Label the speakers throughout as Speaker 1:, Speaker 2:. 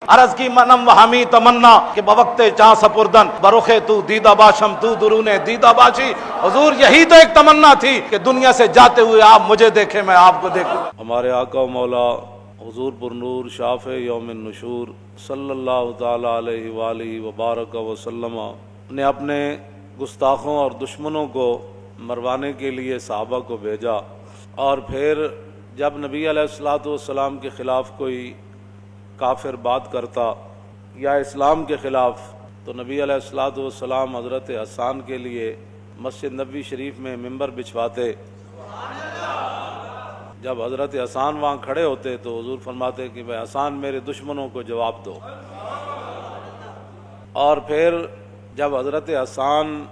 Speaker 1: عرض کی منم و ہمی تمنا کہ بوقت چاں سپردن برخ تو دیدہ باشم تو درون دیدہ باشی۔ حضور یہی تو ایک تمنا تھی کہ دنیا سے جاتے ہوئے آپ مجھے دیکھیں، میں آپ کو دیکھوں۔ ہمارے آقا و مولا حضور پرنور شافع یوم النشور صلی اللہ تعالی علیہ وآلہ وبارک وسلم نے اپنے گستاخوں اور دشمنوں کو مروانے کے لیے صحابہ کو بھیجا، اور پھر جب نبی علیہ الصلوۃ والسلام کے خلاف کوئی کافر بات کرتا یا اسلام کے خلاف، تو نبی علیہ الصلوۃ والسلام حضرت حسان کے لیے مسجد نبوی شریف میں ممبر بچھواتے۔ جب حضرت حسان وہاں کھڑے ہوتے تو حضور فرماتے کہ بھائی حسان میرے دشمنوں کو جواب دو، اور پھر جب حضرت حسان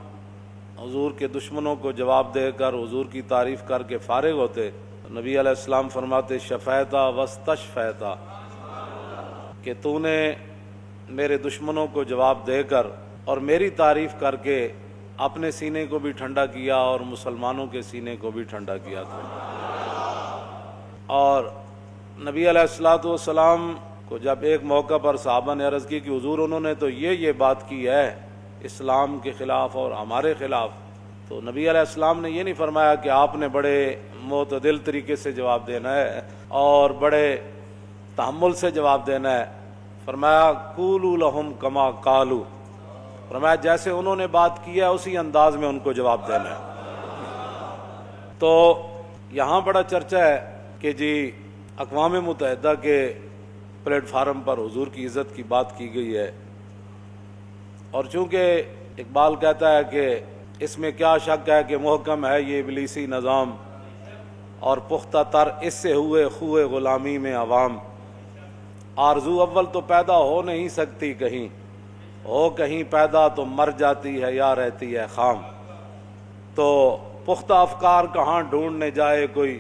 Speaker 1: حضور کے دشمنوں کو جواب دے کر حضور کی تعریف کر کے فارغ ہوتے تو نبی علیہ السلام فرماتے شفیتا واستشفیتا، کہ تو نے میرے دشمنوں کو جواب دے کر اور میری تعریف کر کے اپنے سینے کو بھی ٹھنڈا کیا اور مسلمانوں کے سینے کو بھی ٹھنڈا کیا تھا۔ اور نبی علیہ الصلوۃ والسلام کو جب ایک موقع پر صحابہ نے عرض کی کہ حضور انہوں نے تو یہ بات کی ہے اسلام کے خلاف اور ہمارے خلاف، تو نبی علیہ السلام نے یہ نہیں فرمایا کہ آپ نے بڑے معتدل طریقے سے جواب دینا ہے اور بڑے تحمل سے جواب دینا ہے، فرمایا قولوا لہم کما قالوا، فرمایا جیسے انہوں نے بات کی ہے اسی انداز میں ان کو جواب دینا ہے۔ تو یہاں بڑا چرچا ہے کہ جی اقوام متحدہ کے پلیٹ فارم پر حضور کی عزت کی بات کی گئی ہے، اور چونکہ اقبال کہتا ہے کہ اس میں کیا شک ہے کہ محکم ہے یہ ابلیسی نظام، اور پختہ تر اس سے ہوئے خوئے غلامی میں عوام، آرزو اول تو پیدا ہو نہیں سکتی کہیں، ہو کہیں پیدا تو مر جاتی ہے یا رہتی ہے خام، تو پختہ افکار کہاں ڈھونڈنے جائے کوئی،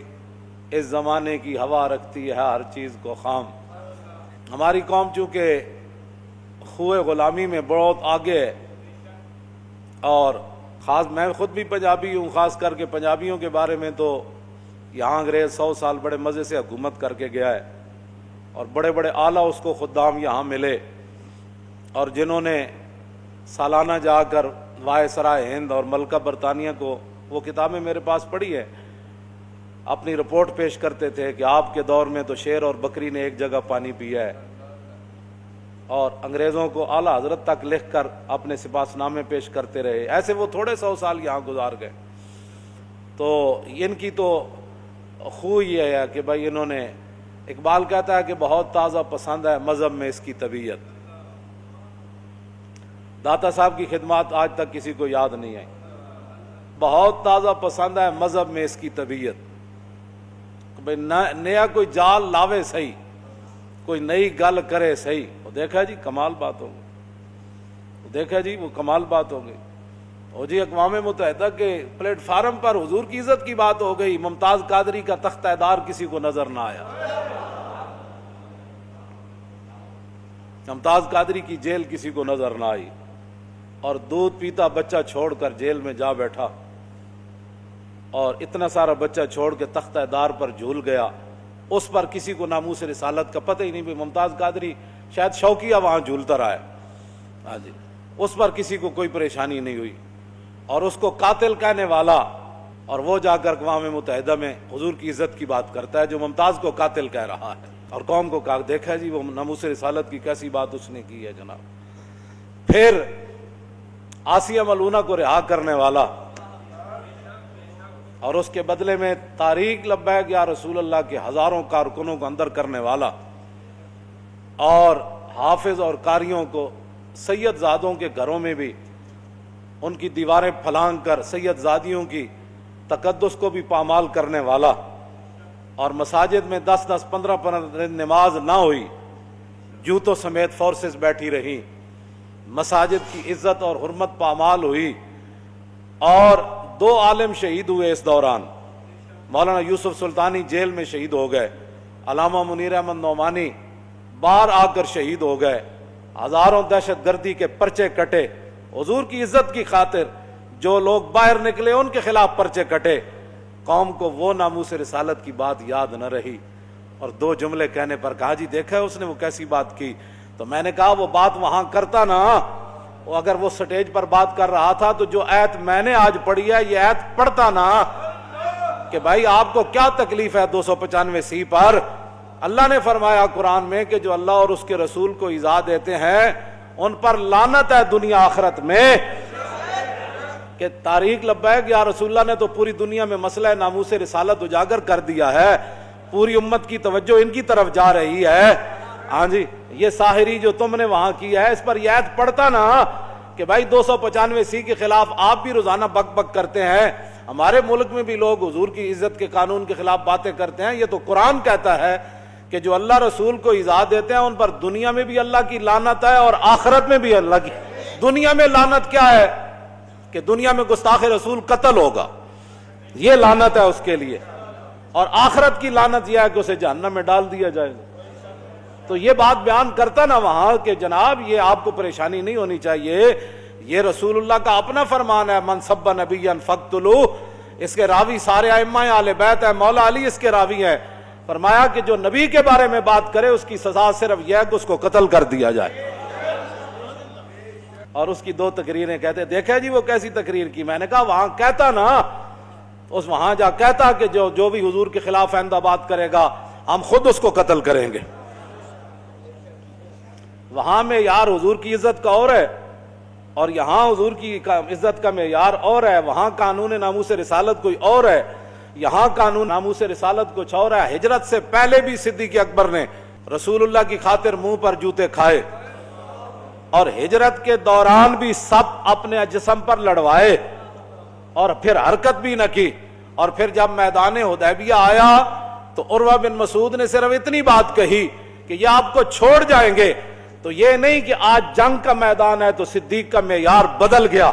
Speaker 1: اس زمانے کی ہوا رکھتی ہے ہر چیز کو خام۔ ہماری قوم چونکہ خوئے غلامی میں بہت آگے ہے، اور خاص میں خود بھی پنجابی ہوں، خاص کر کے پنجابیوں کے بارے میں تو یہاں انگریز 100 سال بڑے مزے سے حکومت کر کے گیا ہے، اور بڑے بڑے اعلیٰ اس کو خدام یہاں ملے، اور جنہوں نے سالانہ جا کر وائسرائے ہند اور ملکہ برطانیہ کو، وہ کتابیں میرے پاس پڑھی ہے، اپنی رپورٹ پیش کرتے تھے کہ آپ کے دور میں تو شیر اور بکری نے ایک جگہ پانی پیا ہے، اور انگریزوں کو اعلیٰ حضرت تک لکھ کر اپنے سپاس نامے پیش کرتے رہے، ایسے وہ تھوڑے 100 سال یہاں گزار گئے۔ تو ان کی تو خو یہ ہے کہ بھائی انہوں نے، اقبال کہتا ہے کہ بہت تازہ پسند ہے مذہب میں اس کی طبیعت، داتا صاحب کی خدمات آج تک کسی کو یاد نہیں آئی، بہت تازہ پسند ہے مذہب میں اس کی طبیعت، بھائی نیا کوئی جال لاوے صحیح، کوئی نئی گل کرے صحیح، وہ دیکھا جی کمال بات ہو گئی، دیکھا جی وہ کمال بات ہو گئی، اور جی اقوام متحدہ کے پلیٹ فارم پر حضور کی عزت کی بات ہو گئی، ممتاز قادری کا تختہ دار کسی کو نظر نہ آیا، ممتاز قادری کی جیل کسی کو نظر نہ آئی، اور دودھ پیتا بچہ چھوڑ کر جیل میں جا بیٹھا، اور اتنا سارا بچہ چھوڑ کے تختہ دار پر جھول گیا، اس پر کسی کو ناموس رسالت کا پتہ ہی نہیں، بھی ممتاز قادری شاید شوقیہ وہاں جھولتا رہا ہے، ہاں جی، اس پر کسی کو کوئی پریشانی نہیں ہوئی، اور اس کو قاتل کہنے والا، اور وہ جا کر اقوام متحدہ میں حضور کی عزت کی بات کرتا ہے جو ممتاز کو قاتل کہہ رہا ہے، اور قوم کو کہا دیکھا جی وہ ناموس رسالت کی کیسی بات اس نے کی ہے جناب۔ پھر آسیہ ملونہ کو رہا کرنے والا، اور اس کے بدلے میں طریق لبیک یا رسول اللہ کے ہزاروں کارکنوں کو اندر کرنے والا، اور حافظ اور قاریوں کو سید زادوں کے گھروں میں بھی ان کی دیواریں پھلانگ کر سید زادیوں کی تقدس کو بھی پامال کرنے والا، اور مساجد میں 10-10 15 نماز نہ ہوئی، جوتوں سمیت فورسز بیٹھی رہی، مساجد کی عزت اور حرمت پامال ہوئی، اور 2 عالم شہید ہوئے اس دوران، مولانا یوسف سلطانی جیل میں شہید ہو گئے، علامہ منیر احمد نعمانی بار آ کر شہید ہو گئے، ہزاروں دہشت گردی کے پرچے کٹے، حضور کی عزت کی خاطر جو لوگ باہر نکلے ان کے خلاف پرچے کٹے، قوم کو وہ ناموس رسالت کی بات یاد نہ رہی، اور 2 جملے کہنے پر کہا جی دیکھا ہے اس نے وہ کیسی بات کی، تو میں نے کہا وہ بات وہاں کرتا نا، وہ اگر وہ سٹیج پر بات کر رہا تھا تو جو آیت میں نے آج پڑھی ہے یہ آیت پڑھتا نا کہ بھائی آپ کو کیا تکلیف ہے 295 پر۔ اللہ نے فرمایا قرآن میں کہ جو اللہ اور اس کے رسول کو ایذا دیتے ہیں ان پر لعنت ہے دنیا آخرت میں۔ کہ تاریخ لبیک یا رسول اللہ نے تو پوری دنیا میں مسئلہ ناموس رسالت اجاگر کر دیا ہے، پوری امت کی توجہ ان کی طرف جا رہی ہے۔ ہاں جی، یہ ساحری جو تم نے وہاں کیا ہے اس پر یہ آیت پڑھتا نا کہ بھائی 295 کے خلاف آپ بھی روزانہ بک بک کرتے ہیں، ہمارے ملک میں بھی لوگ حضور کی عزت کے قانون کے خلاف باتیں کرتے ہیں۔ یہ تو قرآن کہتا ہے کہ جو اللہ رسول کو ایذا دیتے ہیں ان پر دنیا میں بھی اللہ کی لعنت ہے اور آخرت میں بھی اللہ کی۔ دنیا میں لعنت کیا ہے کہ دنیا میں گستاخ رسول قتل ہوگا، یہ لعنت ہے اس کے لیے، اور آخرت کی لعنت یہ ہے کہ اسے جہنم میں ڈال دیا جائے گا۔ تو یہ بات بیان کرتا نا وہاں کہ جناب یہ آپ کو پریشانی نہیں ہونی چاہیے، یہ رسول اللہ کا اپنا فرمان ہے، من سب نبیا فاقتلوہ۔ اس کے راوی سارے ائمہ اہل بیت ہے، مولا علی اس کے راوی ہیں۔ فرمایا کہ جو نبی کے بارے میں بات کرے اس کی سزا صرف یہ ہے کہ اس کو قتل کر دیا جائے۔ اور اس کی 2 تقریریں کہتے دیکھا جی وہ کیسی تقریر کی۔ میں نے کہا وہاں کہتا نا، اس وہاں جا کہتا کہ جو بھی حضور کے خلاف آئندہ بات کرے گا ہم خود اس کو قتل کریں گے۔ وہاں معیار حضور کی عزت کا اور ہے اور یہاں حضور کی عزت کا معیار اور ہے۔ وہاں قانون ناموس رسالت کوئی اور ہے، یہاں قانون ناموس رسالت کچھ اور ہے۔ ہجرت سے پہلے بھی صدیق اکبر نے رسول اللہ کی خاطر منہ پر جوتے کھائے، اور ہجرت کے دوران بھی سب اپنے جسم پر لڑوائے اور پھر حرکت بھی نہ کی۔ اور پھر جب میدان حدیبیہ آیا تو عروہ بن مسعود نے صرف اتنی بات کہی کہ یہ آپ کو چھوڑ جائیں گے۔ تو یہ نہیں کہ آج جنگ کا میدان ہے تو صدیق کا معیار بدل گیا۔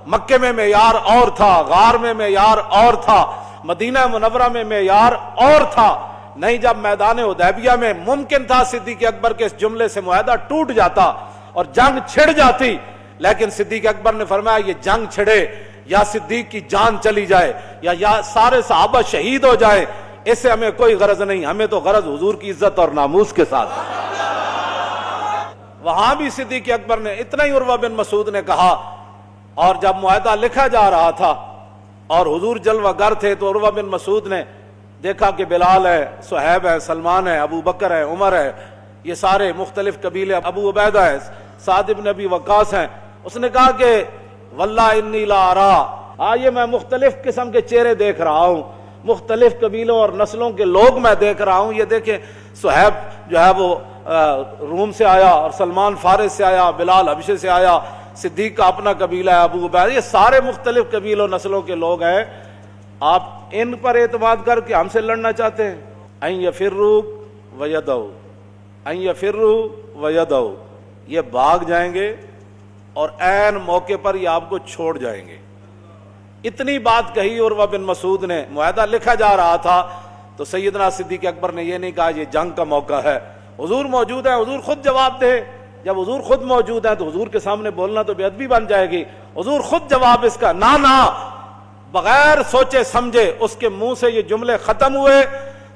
Speaker 1: مکے میں معیار اور تھا، غار میں معیار اور تھا، مدینہ منورہ میں معیار اور تھا۔ نہیں، جب میدان حدیبیہ میں ممکن تھا صدیق اکبر کے اس جملے سے معاہدہ ٹوٹ جاتا اور جنگ چھڑ جاتی، لیکن صدیق اکبر نے فرمایا یہ جنگ چھڑے یا صدیق کی جان چلی جائے یا سارے صحابہ شہید ہو جائیں، اس سے ہمیں کوئی غرض نہیں، ہمیں تو غرض حضور کی عزت اور ناموس کے ساتھ۔ وہاں بھی صدیق اکبر نے اتنا ہی عروہ بن مسعود نے کہا، اور جب معاہدہ لکھا جا رہا تھا اور حضور جلوہ گر تھے تو عروہ بن مسعود نے دیکھا کہ بلال ہے، صہیب ہے، سلمان ہے، ابو بکر ہے، عمر ہے، یہ سارے مختلف قبیلے، ابو عبیدہ ہے، سعد بن ابی وقاص ہیں۔ اس نے کہا کہ واللہ انی لا ارا، یہ میں مختلف قسم کے چہرے دیکھ رہا ہوں، مختلف قبیلوں اور نسلوں کے لوگ میں دیکھ رہا ہوں۔ یہ دیکھیں صہیب جو ہے وہ روم سے آیا، اور سلمان فارس سے آیا، بلال حبشے سے آیا، صدیق کا اپنا قبیلہ ہے، ابو عبیدہ، یہ سارے مختلف قبیلوں نسلوں کے لوگ ہیں۔ آپ ان پر اعتماد کر کے ہم سے لڑنا چاہتے ہیں؟ ان یفروا ویدعوا، ان یفروا ویدعوا، یہ بھاگ جائیں گے اور عین موقع پر یہ آپ کو چھوڑ جائیں گے۔ اتنی بات کہی عروہ بن مسعود نے، معاہدہ لکھا جا رہا تھا تو سیدنا صدیق اکبر نے یہ نہیں کہا یہ جنگ کا موقع ہے، حضور موجود ہے، حضور خود جواب دے۔ جب حضور خود موجود ہے تو حضور کے سامنے بولنا تو بے ادبی بن جائے گی، حضور خود جواب اس کا نہ بغیر سوچے سمجھے اس کے منہ سے یہ جملے ختم ہوئے۔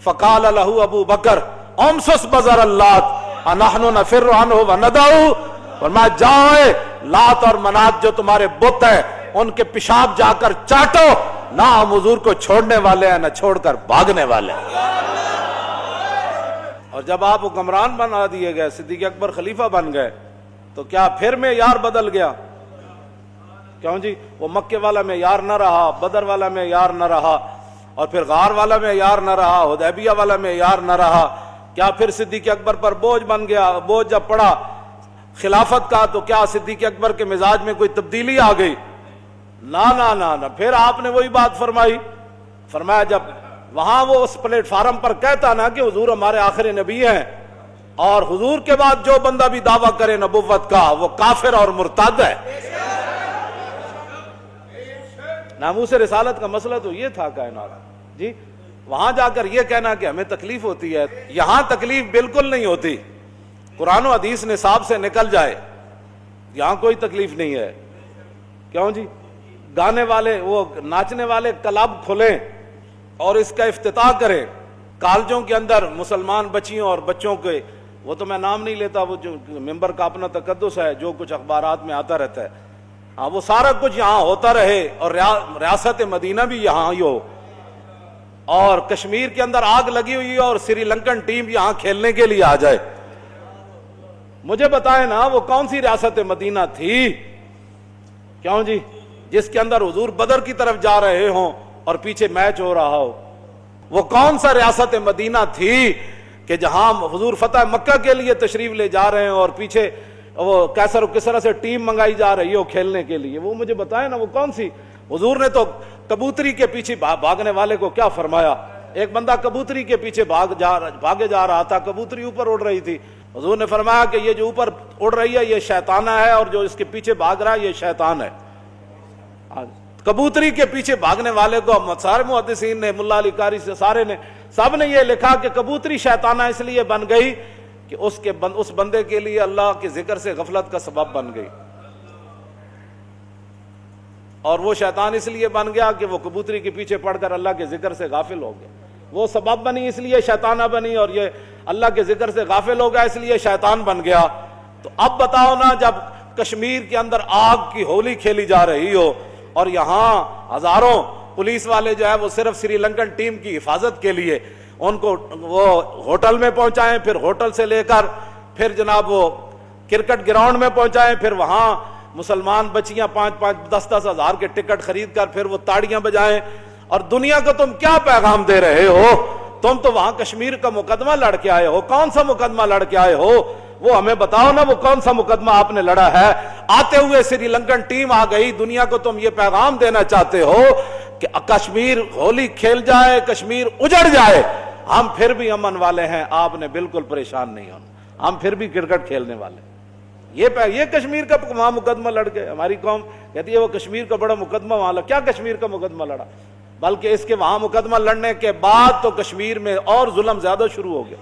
Speaker 1: فقال له ابو بکر امسس بزر اللات انحن نفر عنہ وندعو، فرمایا جائے لات اور منات جو تمہارے بت ہیں ان کے پیشاب جا کر چاٹو، نہ ہم حضور کو چھوڑنے والے ہیں نہ چھوڑ کر بھاگنے والے ہیں۔ اور جب آپ حکمران بنا دیے گئے، صدیق اکبر خلیفہ بن گئے، تو کیا پھر معیار بدل گیا؟ کیوں جی؟ وہ مکے والا معیار نہ رہا، بدر والا معیار نہ رہا، اور پھر غار والا معیار نہ رہا، حدیبیہ والا معیار نہ رہا، کیا پھر صدیق اکبر پر بوجھ بن گیا؟ بوجھ جب پڑا خلافت کا تو کیا صدیق اکبر کے مزاج میں کوئی تبدیلی آ گئی؟ نہ پھر آپ نے وہی بات فرمائی۔ فرمایا جب وہاں وہ اس پلیٹ فارم پر کہتا نا کہ حضور ہمارے آخری نبی ہیں، اور حضور کے بعد جو بندہ بھی دعویٰ کرے نبوت کا وہ کافر اور مرتد ہے۔ ناموس رسالت کا مسئلہ تو یہ تھا کائنات جی۔ وہاں جا کر یہ کہنا کہ ہمیں تکلیف ہوتی ہے، یہاں تکلیف بالکل نہیں ہوتی، قرآن و حدیث نصاب سے نکل جائے، یہاں کوئی تکلیف نہیں ہے۔ کیوں جی؟ گانے والے، وہ ناچنے والے کلب کھلیں اور اس کا افتتاح کریں، کالجوں کے اندر مسلمان بچیوں اور بچوں کے وہ تو میں نام نہیں لیتا، وہ جو ممبر کا اپنا تقدس ہے، جو کچھ اخبارات میں آتا رہتا ہے، ہاں وہ سارا کچھ یہاں ہوتا رہے اور ریاست مدینہ بھی یہاں ہی ہو، اور کشمیر کے اندر آگ لگی ہوئی اور سری لنکن ٹیم یہاں کھیلنے کے لیے آ جائے۔ مجھے بتائیں نا وہ کون سی ریاست مدینہ تھی؟ کیوں جی؟ جس کے اندر حضور بدر کی طرف جا رہے ہوں اور پیچھے میچ ہو رہا ہو۔ وہ کون سا ریاست مدینہ تھی کہ جہاں حضور فتح مکہ کے لیے تشریف لے جا رہے ہیں اور پیچھے وہ کیسر و کسرا سے ٹیم منگائی جا رہی ہو کھیلنے کے لیے؟ وہ مجھے بتائیں نا وہ کون سی؟ حضور نے تو کبوتری کے پیچھے بھاگنے والے کو کیا فرمایا؟ ایک بندہ کبوتری کے پیچھے بھاگے جا رہا تھا، کبوتری اوپر اڑ رہی تھی، حضور نے فرمایا کہ یہ جو اوپر اڑ رہی ہے یہ شیطانہ ہے، اور جو اس کے پیچھے بھاگ رہا ہے یہ شیطان ہے۔ کبوتری کے پیچھے بھاگنے والے کو سارے محدثین نے، ملا علی قاری سے سارے نے، سب نے یہ لکھا کہ کبوتری شیطانہ اس لیے بن گئی کہ اس بندے کے لیے اللہ کے ذکر سے غفلت کا سبب بن گئی، اور وہ شیطان اس لیے بن گیا کہ وہ کبوتری کے پیچھے پڑھ کر اللہ کے ذکر سے غافل ہو گیا۔ وہ سبب بنی اس لیے شیطانہ بنی، اور یہ اللہ کے ذکر سے غافل ہو گیا اس لیے شیطان بن گیا۔ تو اب بتاؤ نا، جب کشمیر کے اندر آگ کی ہولی کھیلی جا رہی ہو اور یہاں ہزاروں پولیس والے جو ہے وہ صرف سری لنکن ٹیم کی حفاظت کے لیے ان کو وہ ہوٹل میں پہنچائیں، پھر ہوٹل سے لے کر پھر جناب وہ کرکٹ گراؤنڈ میں پہنچائیں، پھر وہاں مسلمان بچیاں 5-10 ہزار کے ٹکٹ خرید کر پھر وہ تاڑیاں بجائیں، اور دنیا کو تم کیا پیغام دے رہے ہو؟ تم تو وہاں کشمیر کا مقدمہ لڑ کے آئے ہو۔ کون سا مقدمہ لڑ کے آئے ہو؟ وہ ہمیں بتاؤ نا، وہ کون سا مقدمہ آپ نے لڑا ہے؟ آتے ہوئے سری لنکن ٹیم آ گئی، دنیا کو تم یہ پیغام دینا چاہتے ہو کہ کشمیر ہولی کھیل جائے، کشمیر اجڑ جائے، ہم پھر بھی امن والے ہیں، آپ نے بالکل پریشان نہیں ہونا، ہم پھر بھی کرکٹ کھیلنے والے۔ یہ کشمیر کا وہاں مقدمہ لڑ گئے۔ ہماری قوم کہتی ہے وہ کشمیر کا بڑا مقدمہ وہاں لڑا۔ کیا کشمیر کا مقدمہ لڑا؟ بلکہ اس کے وہاں مقدمہ لڑنے کے بعد تو کشمیر میں اور ظلم زیادہ شروع ہو گیا۔